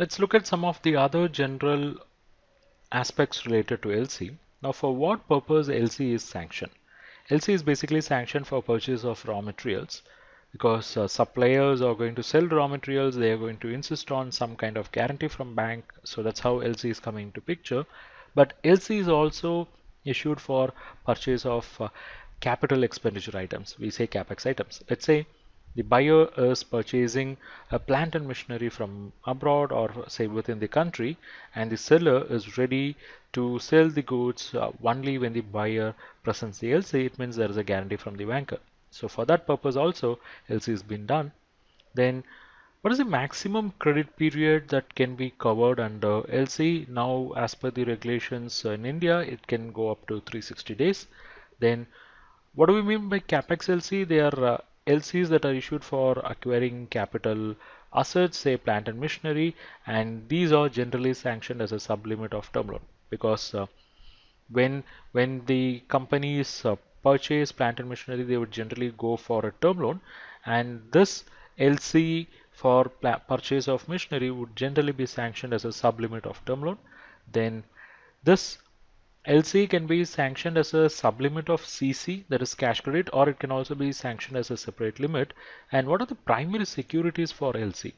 Let's look at some of the other general aspects related to LC. Now, for what purpose LC is sanctioned? LC is basically sanctioned for purchase of raw materials because suppliers are going to sell raw materials, they are going to insist on some kind of guarantee from bank. So that's how LC is coming into picture. But LC is also issued for purchase of capital expenditure items. We say capex items. Let's say the buyer is purchasing a plant and machinery from abroad or say within the country, and the seller is ready to sell the goods only when the buyer presents the LC. It means there is a guarantee from the banker. So for that purpose also LC has been done. Then what is the maximum credit period that can be covered under LC? Now, as per the regulations in India, it can go up to 360 days. Then what do we mean by capex LC? They are LCs that are issued for acquiring capital assets, say plant and machinery, and these are generally sanctioned as a sublimit of term loan because when the companies purchase plant and machinery, they would generally go for a term loan, and this LC for purchase of machinery would generally be sanctioned as a sublimit of term loan. Then this LC can be sanctioned as a sublimit of CC, that is cash credit, or it can also be sanctioned as a separate limit. And what are the primary securities for LC?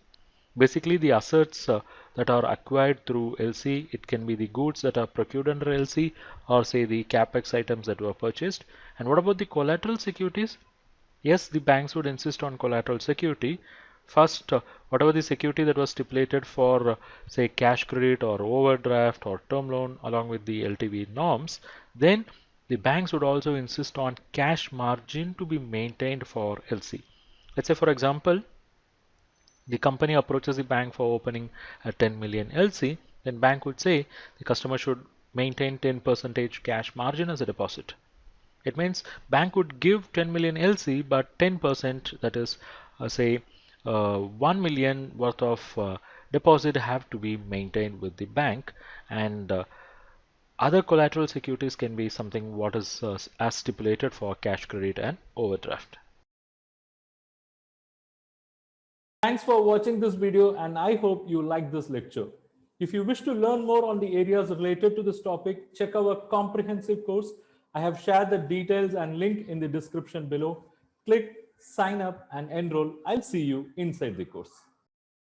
Basically, the assets that are acquired through LC, it can be the goods that are procured under LC, or say the capex items that were purchased. And what about the collateral securities? Yes, the banks would insist on collateral security. First, whatever the security that was stipulated for, say, cash credit or overdraft or term loan along with the LTV norms, then the banks would also insist on cash margin to be maintained for LC. Let's say, for example, the company approaches the bank for opening a 10 million LC, then bank would say the customer should maintain 10% cash margin as a deposit. It means bank would give 10 million LC, but 10%, that is, say, 1 million worth of deposit have to be maintained with the bank, and other collateral securities can be something what is as stipulated for cash credit and overdraft. Thanks for watching this video, and I hope you like this lecture. If you wish to learn more on the areas related to this topic, check our comprehensive course. I have shared the details and link in the description below. Click, sign up and enroll. I'll see you inside the course.